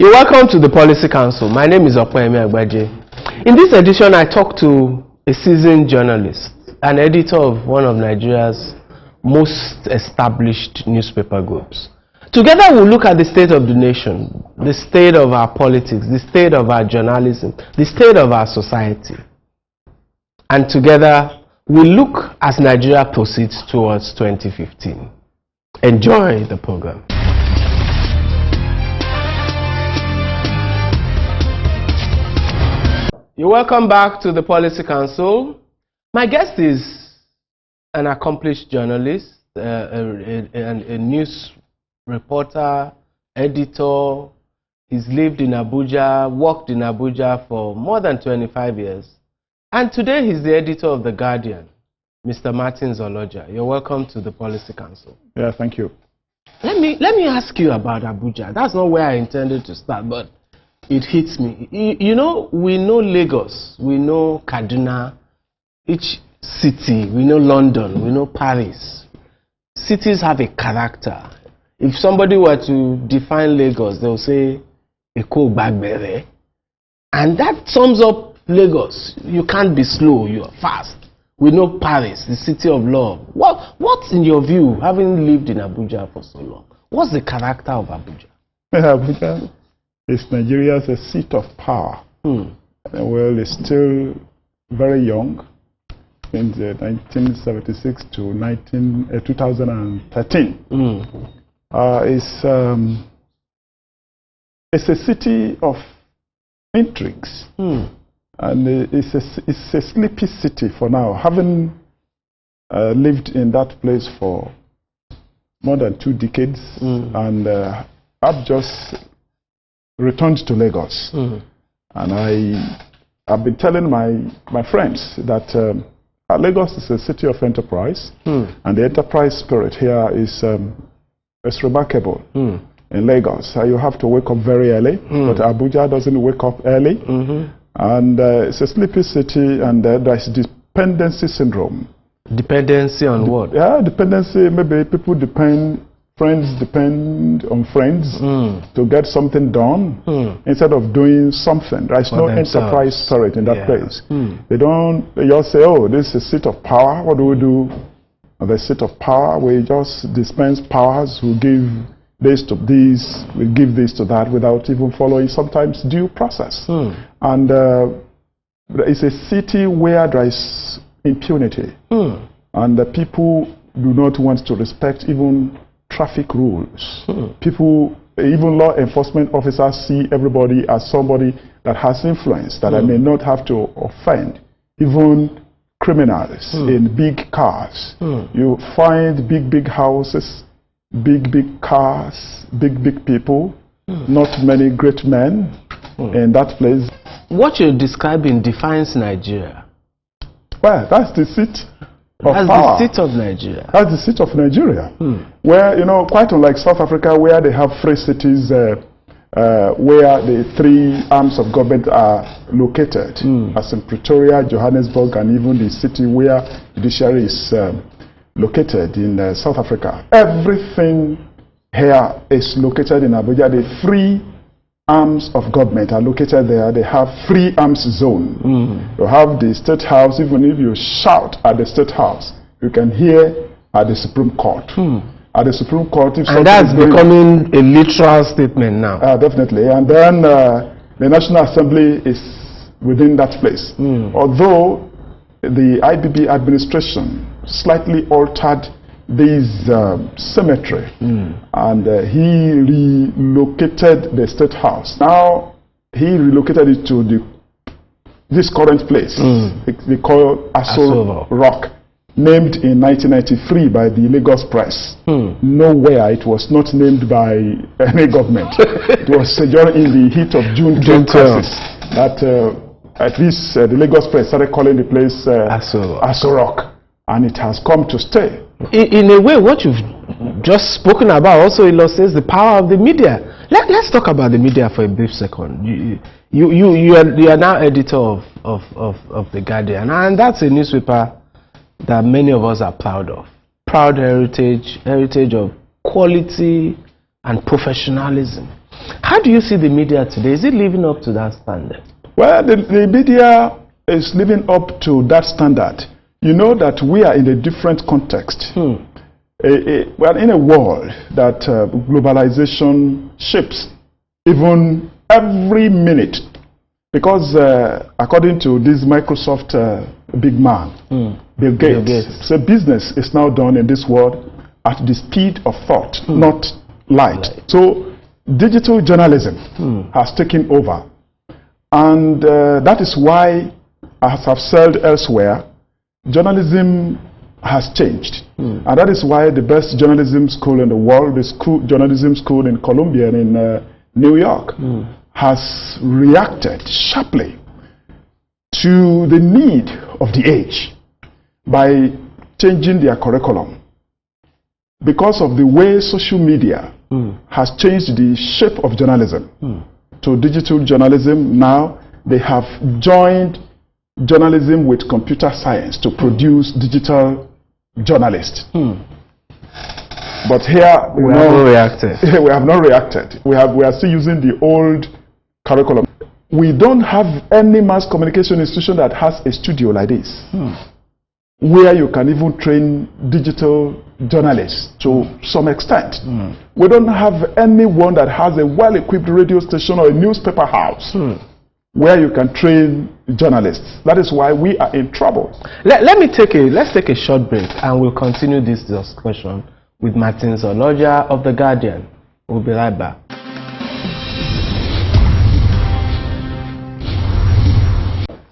You're welcome to the Policy Council. My name is Okwemi Agbaje. In this edition, I talk to a seasoned journalist, an editor of one of Nigeria's most established newspaper groups. Together, we'll look at the state of the nation, the state of our politics, the state of our journalism, the state of our society. And together, we'll look as Nigeria proceeds towards 2015. Enjoy the program. You're welcome back to the Policy Council. My guest is an accomplished journalist, a news reporter, editor. He's lived in Abuja, worked in Abuja for more than 25 years. And today he's the editor of The Guardian, Mr. Martin Sailaja. You're welcome to the Policy Council. Yeah, thank you. Let me ask you about Abuja. That's not where I intended to start, but it hits me. You know, we know Lagos, we know Kaduna, each city, we know London, we know Paris. Cities have a character. If somebody were to define Lagos, they'll say, Eko Bagbere. And that sums up Lagos. You can't be slow, you're fast. We know Paris, the city of love. What's in your view, having lived in Abuja for so long? What's the character of Abuja? Abuja is Nigeria's a seat of power. Well, it's still very young. In 1976 to 2013. It's a city of intrigues. And it's a sleepy city for now. Having lived in that place for more than 2 decades, and I've just returned to Lagos. And I've been telling my friends that Lagos is a city of enterprise, and the enterprise spirit here is remarkable. In Lagos, you have to wake up very early, but Abuja doesn't wake up early. And it's a sleepy city, and there's dependency syndrome. Dependency on what? Yeah, dependency, maybe people depend, friends depend on friends to get something done instead of doing something. There's no enterprise spirit in that place. They just say, oh, this is a seat of power. What do we do at the seat of power? We just dispense powers. We give this to this, we give this to that without even following sometimes due process. And it's a city where there is impunity. And the people do not want to respect even traffic rules. People, even law enforcement officers, see everybody as somebody that has influence, that I may not have to offend. Even criminals in big cars. You find big houses, big cars, big people, not many great men in that place. What you're describing defines Nigeria. Well, that's the seat of power. That's the seat of Nigeria. That's the seat of Nigeria. Where, you know, quite unlike South Africa, where they have 3 cities where the 3 arms of government are located, as in Pretoria, Johannesburg, and even the city where judiciary is located in South Africa. Everything here is located in Abuja. The 3 arms of government are located there. They have 3 arms zone. You have the State House. Even if you shout at the State House, you can hear at the Supreme Court. At the Supreme Court, if and that's becoming a literal statement now. Definitely. And then the National Assembly is within that place. Although the IBB administration slightly altered this cemetery, and he relocated the State House. Now he relocated it to this current place. They call Aso Rock, named in 1993 by the Lagos Press. Nowhere it was not named by any government. It was during the heat of June crisis that at least the Lagos Press started calling the place Aso Rock. And it has come to stay. In a way, what you've just spoken about also illustrates the power of the media. Let's talk about the media for a brief second. You are now editor of The Guardian, and that's a newspaper that many of us are proud of. Proud heritage of quality and professionalism. How do you see the media today? Is it living up to that standard? Well, the media is living up to that standard. You know that we are in a different context. We are in a world that globalization shapes even every minute. Because according to this Microsoft big man, Bill Gates, so business is now done in this world at the speed of thought, not light. So digital journalism has taken over. And that is why, as I've said elsewhere, journalism has changed. And that is why the best journalism school in the world, the journalism school in Columbia and in New York, has reacted sharply to the need of the age by changing their curriculum. Because of the way social media has changed the shape of journalism to digital journalism, now they have joined journalism with computer science to produce digital journalists. But here we have not reacted. We have not reacted. We are still using the old curriculum. We don't have any mass communication institution that has a studio like this, where you can even train digital journalists to some extent. We don't have anyone that has a well-equipped radio station or a newspaper house where you can train journalists. That is why we are in trouble. Let's take a short break and we'll continue this discussion with Martin Sailaja of The Guardian. We'll be right back.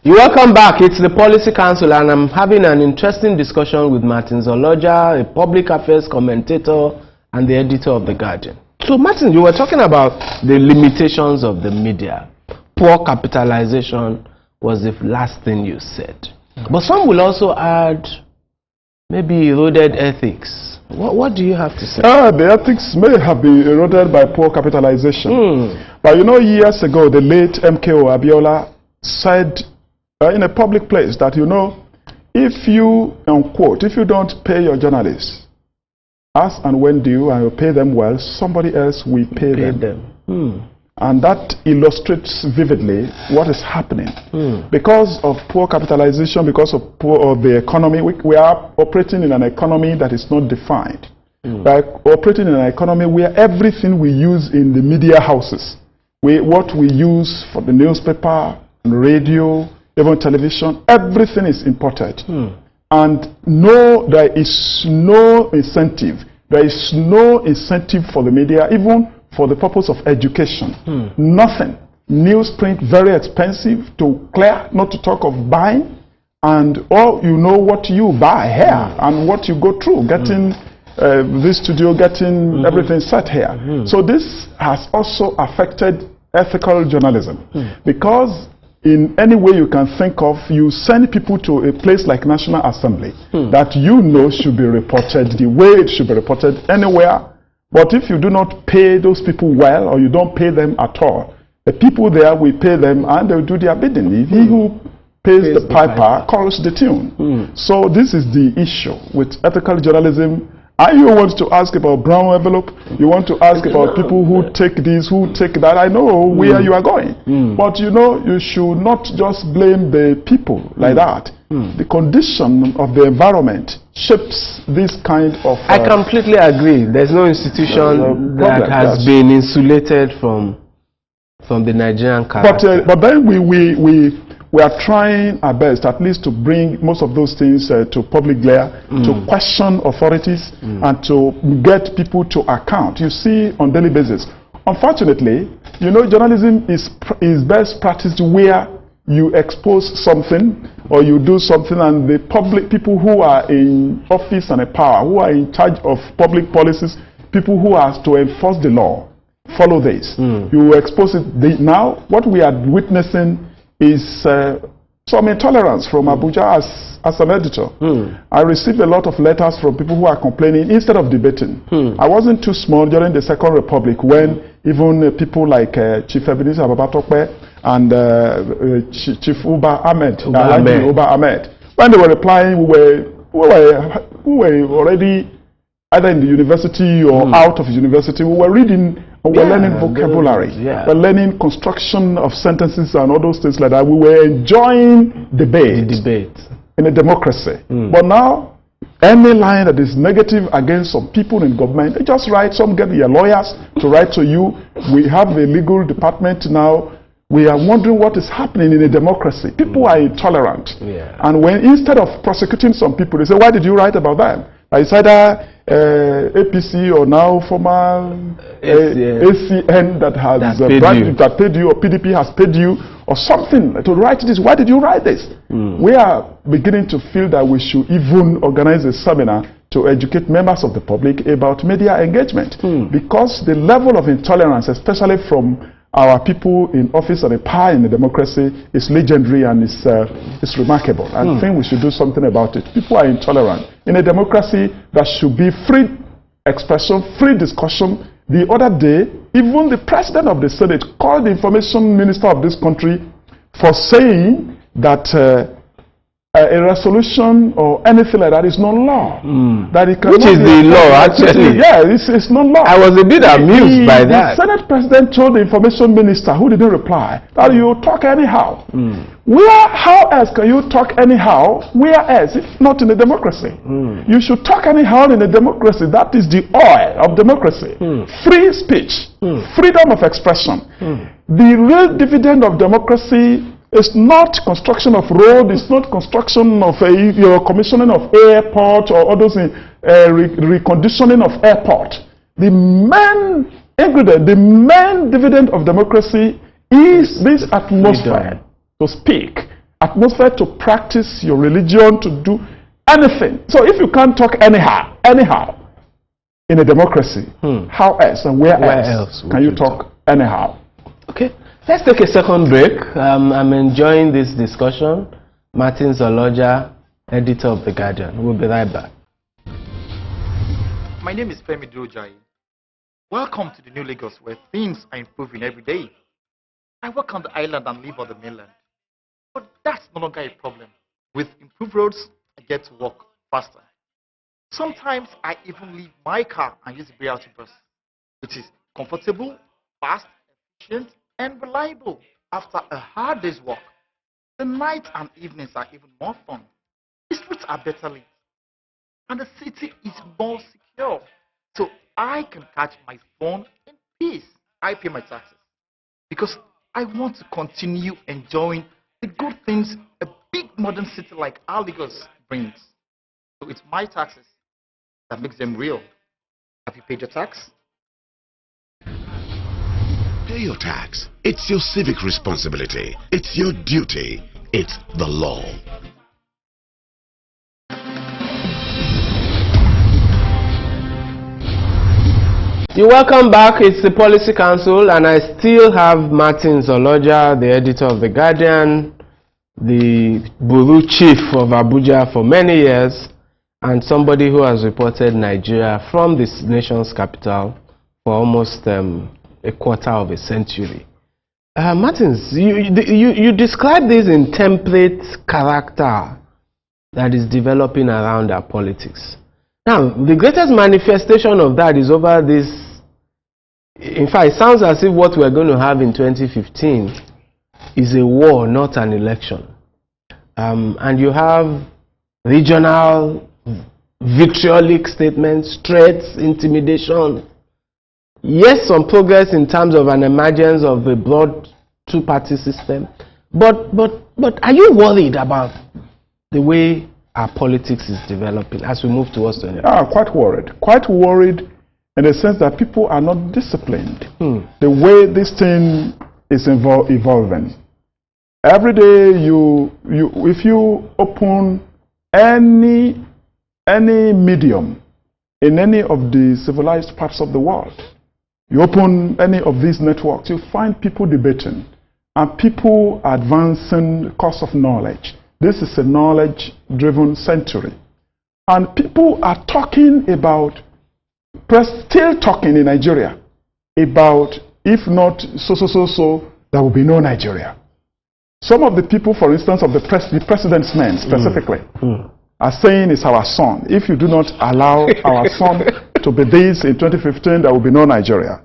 You're welcome back. It's the Policy Council and I'm having an interesting discussion with Martin Sailaja, a public affairs commentator and the editor of The Guardian. So Martin, you were talking about the limitations of the media. Poor capitalization was the last thing you said. But some will also add maybe eroded ethics. What do you have to say? The ethics may have been eroded by poor capitalization. But you know, years ago, the late MKO Abiola said in a public place that, you know, if you, unquote, if you don't pay your journalists as and when due and you pay them well, somebody else will pay them. And that illustrates vividly what is happening. Because of poor capitalization, because of the economy, we are operating in an economy that is not defined. We are operating in an economy where everything we use in the media houses, what we use for the newspaper, radio, even television, everything is imported. And there is no incentive. There is no incentive for the media, even for the purpose of education. Nothing. Newsprint, very expensive to clear, not to talk of buying. And all you know what you buy here and what you go through, getting this studio, getting everything set here. So this has also affected ethical journalism. Because in any way you can think of, you send people to a place like National Assembly that you know should be reported the way it should be reported anywhere. But if you do not pay those people well, or you don't pay them at all, the people there will pay them and they will do their bidding. He who pays the piper calls the tune. So this is the issue with ethical journalism. And you want to ask about brown envelope, you want to ask about people who take this, who take that. I know where you are going. But you know, you should not just blame the people like that. The condition of the environment shapes this kind of... I completely agree. There's no institution that has been insulated from the Nigerian character. But then we are trying our best, at least, to bring most of those things to public glare, to question authorities, and to get people to account. You see, on daily basis. Unfortunately, you know, journalism is best practiced where you expose something or you do something, and the public people who are in office and power, who are in charge of public policies, people who are to enforce the law, follow this. You expose it. Now, what we are witnessing is some intolerance from Abuja as an editor. I received a lot of letters from people who are complaining instead of debating. I wasn't too small during the Second Republic when even people like Chief Ebenezer Babatokpe and Chief Uba Ahmed, when they were replying, we were already either in the university or out of university. We were reading We're learning vocabulary. We're learning construction of sentences and all those things like that. We were enjoying debate. In a democracy. But now, any line that is negative against some people in government, they just write, some get your lawyers to write to you. We have a legal department now. We are wondering what is happening in a democracy. People are intolerant. And when instead of prosecuting some people, they say, why did you write about them? It's either APC or now former ACN that has paid you, or PDP has paid you, or something to write this. Why did you write this? We are beginning to feel that we should even organize a seminar to educate members of the public about media engagement, because the level of intolerance, especially from our people in office and in power in the democracy, is legendary and it's remarkable. I think we should do something about it. People are intolerant. In a democracy, there should be free expression, free discussion. The other day, even the president of the Senate called the information minister of this country for saying that a resolution or anything like that is not law. That it Which is the law, actually? Yeah, it's not law. I was a bit amused by that. The Senate president told the information minister, who didn't reply, that you talk anyhow. How else can you talk anyhow? Where else, if not in a democracy? You should talk anyhow in a democracy. That is the oil of democracy. Free speech, freedom of expression. The real dividend of democracy is not construction of road, it's not construction of your commissioning of airport or others in reconditioning of airport. The main ingredient, the main dividend of democracy is this atmosphere to speak, atmosphere to practice your religion, to do anything. So if you can't talk anyhow in a democracy, how else and where else can you talk anyhow? Okay. Let's take a second break. I'm enjoying this discussion. Martin Sailaja, editor of The Guardian. We'll be right back. My name is Femi Drojai. Welcome to the New Lagos, where things are improving every day. I work on the island and live on the mainland. But that's no longer a problem. With improved roads, I get to work faster. Sometimes I even leave my car and use the BRT bus, which is comfortable, fast, efficient, and reliable. After a hard day's work, the nights and evenings are even more fun. The streets are better lit, and the city is more secure. So I can catch my phone in peace. I pay my taxes because I want to continue enjoying the good things a big modern city like our Lagos brings. So it's my taxes that makes them real. Have you paid your tax? Pay your tax. It's your civic responsibility. It's your duty. It's the law. You're welcome back. It's the Policy Council, and I still have Martin Sailaja, the editor of The Guardian, the Bureau chief of Abuja for many years, and somebody who has reported Nigeria from this nation's capital for almost a quarter of a century. Martins, you describe this in template character that is developing around our politics. Now, the greatest manifestation of that is over this. In fact, it sounds as if what we're going to have in 2015 is a war, not an election. And you have regional vitriolic statements, threats, intimidation. Yes, some progress in terms of an emergence of a broad two-party system. But are you worried about the way our politics is developing as we move towards the election? Quite worried. Quite worried in the sense that people are not disciplined. The way this thing is evolving. Every day, if you open any medium in any of the civilized parts of the world, you open any of these networks, you find people debating and people advancing the course of knowledge. This is a knowledge-driven century. And people are talking about, still talking in Nigeria, about if not so, there will be no Nigeria. Some of the people, for instance, of the president's men specifically, are saying it's our son. If you do not allow our son to be this in 2015, there will be no Nigeria.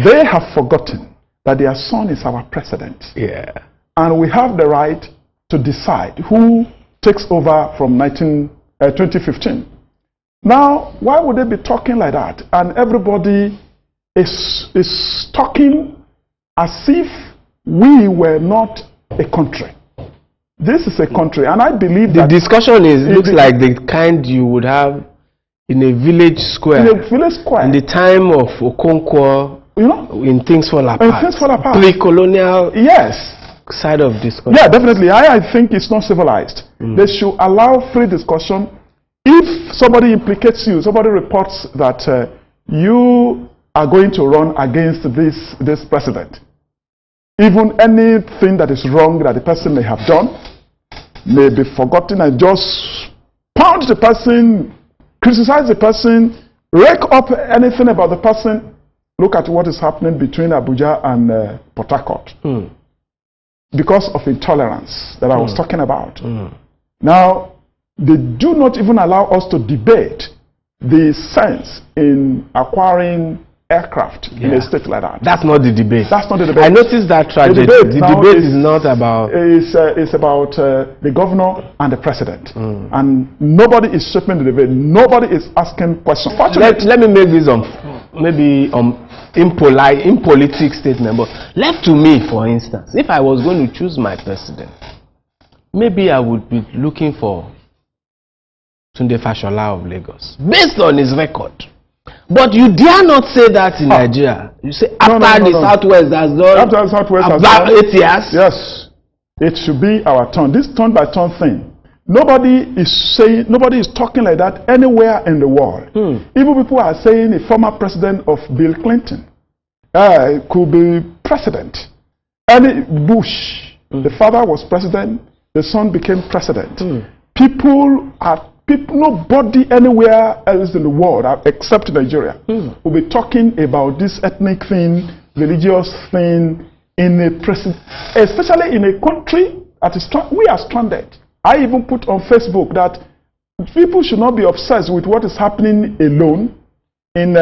They have forgotten that their son is our president. Yeah. And we have the right to decide who takes over from 2015. Now, why would they be talking like that? And everybody is talking as if we were not a country. This is a country, and I believe the that discussion looks like the kind you would have in a village square. In a village square. In the time of Okonkwo, you know, in Things Fall Apart. In Things Fall Apart. Pre-colonial. Yes. Side of discussion. Yeah, definitely. I think it's not civilized. They should allow free discussion. If somebody implicates you, somebody reports that you are going to run against this president, even anything that is wrong that the person may have done may be forgotten, and just pound the person, criticize the person, rake up anything about the person. Look at what is happening between Abuja and Port Harcourt. Because of intolerance that I was talking about. Now, they do not even allow us to debate the sense in acquiring aircraft in a state like that. That's not the debate. That's not the debate. I noticed that tragedy. The debate is not about... It's about the governor and the president. And nobody is shaping the debate. Nobody is asking questions. Let me make this maybe impolitic statement. But left to me, for instance, if I was going to choose my president, maybe I would be looking for Tunde Fashola of Lagos, based on his record. But you dare not say that in Nigeria. You say after the Southwest has done after the Southwest has about done 8 years. Yes, it should be our turn. This turn by turn thing. Nobody is talking like that anywhere in the world. Even people are saying a former president of Bill Clinton could be president. Bush, the father was president, the son became president. Nobody anywhere else in the world except Nigeria will be talking about this ethnic thing, religious thing, especially in a country that is we are stranded. I even put on Facebook that people should not be obsessed with what is happening alone in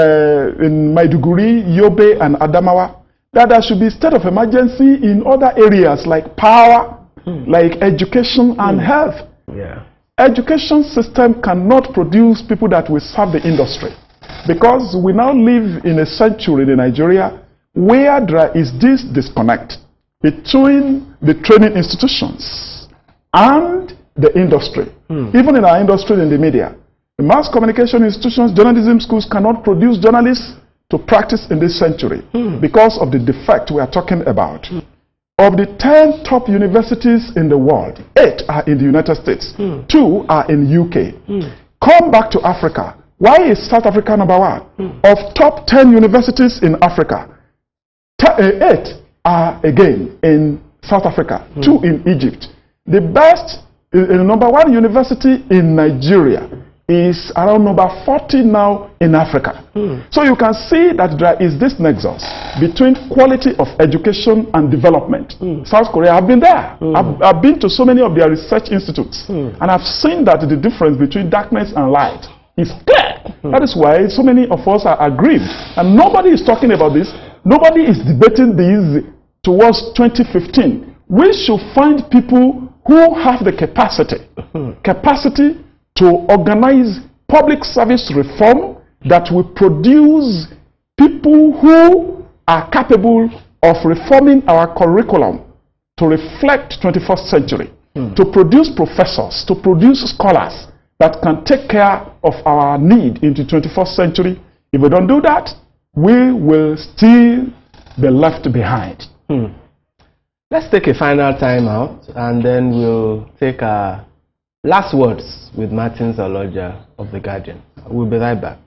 Maiduguri, Yobe, and Adamawa. That there should be state of emergency in other areas like power, like education and health. Yeah. Education system cannot produce people that will serve the industry, because we now live in a century in Nigeria where there is this disconnect between the training institutions and the industry. Even in our industry, in the media, the mass communication institutions, journalism schools cannot produce journalists to practice in this century because of the defect we are talking about. Of the 10 top universities in the world, 8 are in the United States, 2 are in UK. Come back to Africa. Why is South Africa number 1? Of top 10 universities in Africa, 8 are again in South Africa, 2 in Egypt. The best, number 1 university in Nigeria is around number 40 now in Africa. So you can see that there is this nexus between quality of education and development. South Korea, I've been there. I've been to so many of their research institutes, and I've seen that the difference between darkness and light is clear. That is why so many of us are aggrieved, and nobody is talking about this. Nobody is debating this towards 2015. We should find people who have the capacity to organize public service reform that will produce people who are capable of reforming our curriculum to reflect 21st century, to produce professors, to produce scholars that can take care of our need into 21st century. If we don't do that, we will still be left behind. Let's take a final time out, and then we'll take our last words with Martin Sailaja of The Guardian. We'll be right back.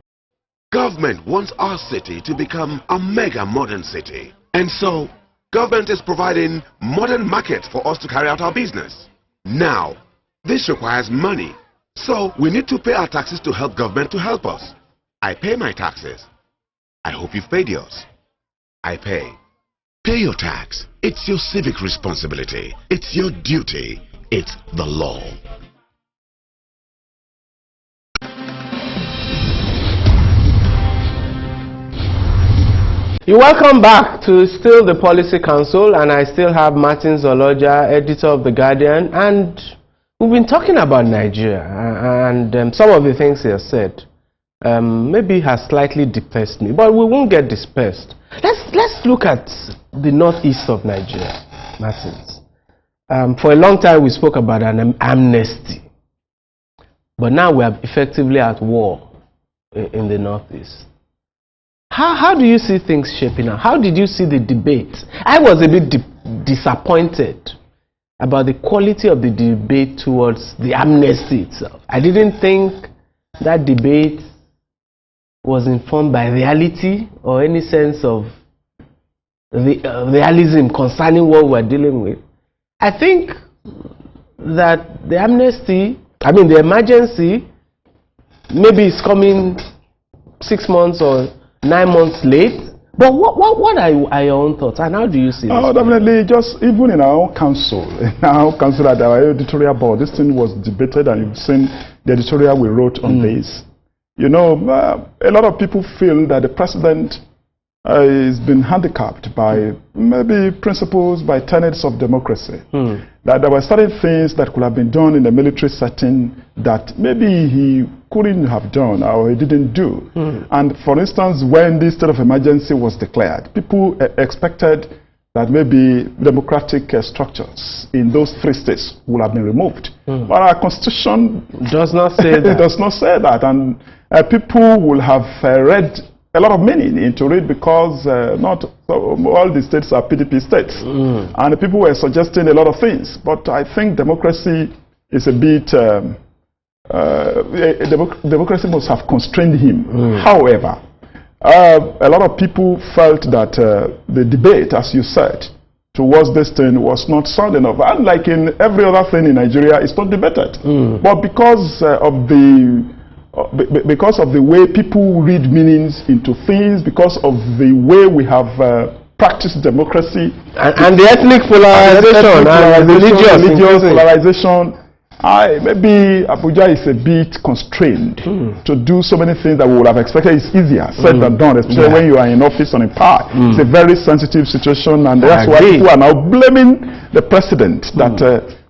Government wants our city to become a mega modern city. And so, government is providing modern markets for us to carry out our business. Now, this requires money. So, we need to pay our taxes to help government to help us. I pay my taxes. I hope you've paid yours. I pay. Pay your tax. It's your civic responsibility. It's your duty. It's the law. You're welcome back to still the Policy Council, and I still have Martin Sailaja, editor of The Guardian, and we've been talking about Nigeria, and some of the things he has said maybe has slightly dispersed me, but we won't get dispersed. Let's look at the northeast of Nigeria, Martins. For a long time we spoke about an amnesty, but now we are effectively at war in the northeast. How do you see things shaping up? How did you see the debate? I was a bit disappointed about the quality of the debate towards the amnesty itself. I didn't think that debate was informed by reality or any sense of realism concerning what we're dealing with. I think that the amnesty, the emergency, maybe it's coming 6 months or 9 months late. But what are your own thoughts, and how do you see this? Oh, definitely. Just even in our own council, at our editorial board, this thing was debated, and you've seen the editorial we wrote on this. You know, a lot of people feel that the president has been handicapped by maybe principles, by tenets of democracy. That there were certain things that could have been done in the military setting that maybe he couldn't have done or he didn't do. And for instance, when this state of emergency was declared, people expected that maybe democratic structures in those 3 states would have been removed. But our constitution does not say that. It does not say that. And people will have read a lot of meaning into it, because not all the states are PDP states. And people were suggesting a lot of things. But I think democracy is a bit... democracy must have constrained him. However, a lot of people felt that the debate, as you said, towards this thing was not sound enough. And like in every other thing in Nigeria, it's not debated. But because of the way people read meanings into things, because of the way we have practiced democracy, and the ethnic polarization, and religious polarization, maybe Abuja is a bit constrained to do so many things that we would have expected. It's easier said than done, especially when you are in office or in power. It's a very sensitive situation, and that's why people are now blaming the president that,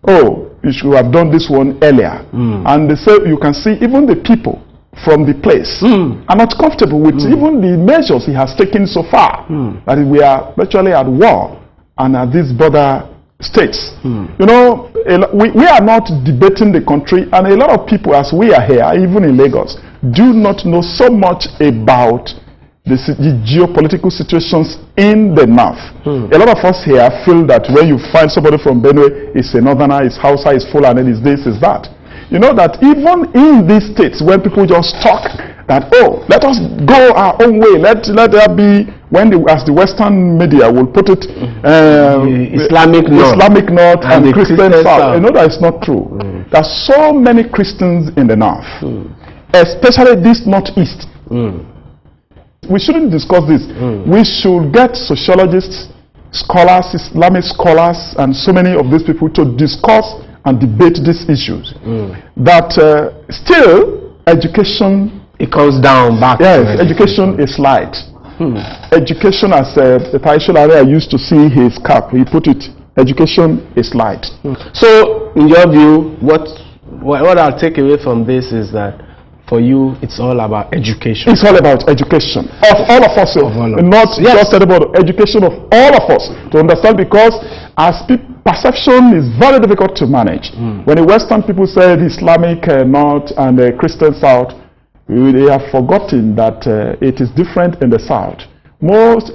oh, you should have done this one earlier. And they say, you can see even the people from the place are not comfortable with even the measures he has taken so far. That we are virtually at war and at these border states. You know, we are not debating the country, and a lot of people, as we are here, even in Lagos, do not know so much about the geopolitical situations in the north. A lot of us here feel that when you find somebody from Benue, it's a northerner, it's Hausa, it's Fulani, it's this, it's that. You know that even in these states, when people just talk that, oh, let us go our own way, let there be, as the Western media will put it, Islamic North and Christian South. You know that it's not true. There are so many Christians in the north, especially this northeast. We shouldn't discuss this. We should get sociologists, scholars, Islamic scholars, and so many of these people to discuss and debate these issues. That still education, it comes down back. Yes, education is light. Education, as Taisholare used to see his cap, he put it, education is light. So, in your view, what I'll take away from this is that for you, it's all about education. It's all about education of all of us, not just about education of all of us to understand, because as perception is very difficult to manage. When the Western people say the Islamic North and the Christian South, they have forgotten that it is different in the South.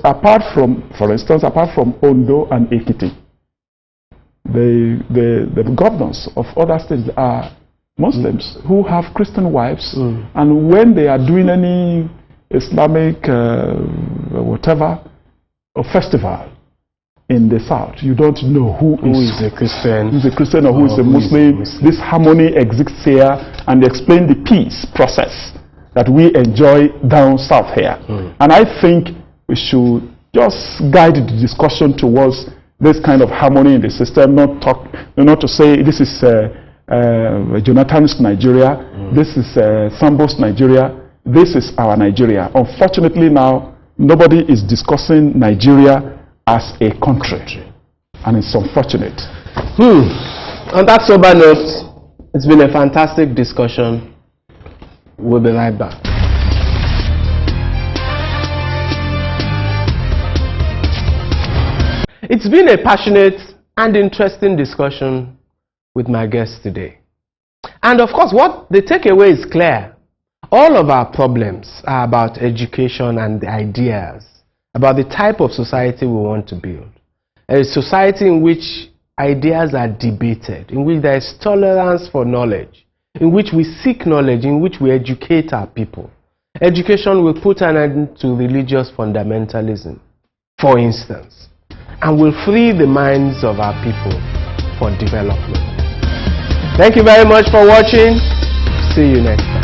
Apart from, for instance, apart from Ondo and Ekiti, the governors of other states are Muslims who have Christian wives, and when they are doing any Islamic whatever or festival in the South, you don't know who is a Christian, who's a Christian or who is a Muslim. This harmony exists here, and they explain the peace process that we enjoy down south here. And I think we should just guide the discussion towards this kind of harmony in the system, not to say this is Jonathan's Nigeria, this is Sambo's Nigeria, this is our Nigeria. Unfortunately now, nobody is discussing Nigeria as a country. And it's unfortunate. On that sober note, it's been a fantastic discussion. We'll be right back. It's been a passionate and interesting discussion with my guests today. And of course, what the takeaway is clear. All of our problems are about education and the ideas, about the type of society we want to build. A society in which ideas are debated, in which there is tolerance for knowledge, in which we seek knowledge, in which we educate our people. Education will put an end to religious fundamentalism, for instance, and will free the minds of our people for development. Thank you very much for watching. See you next time.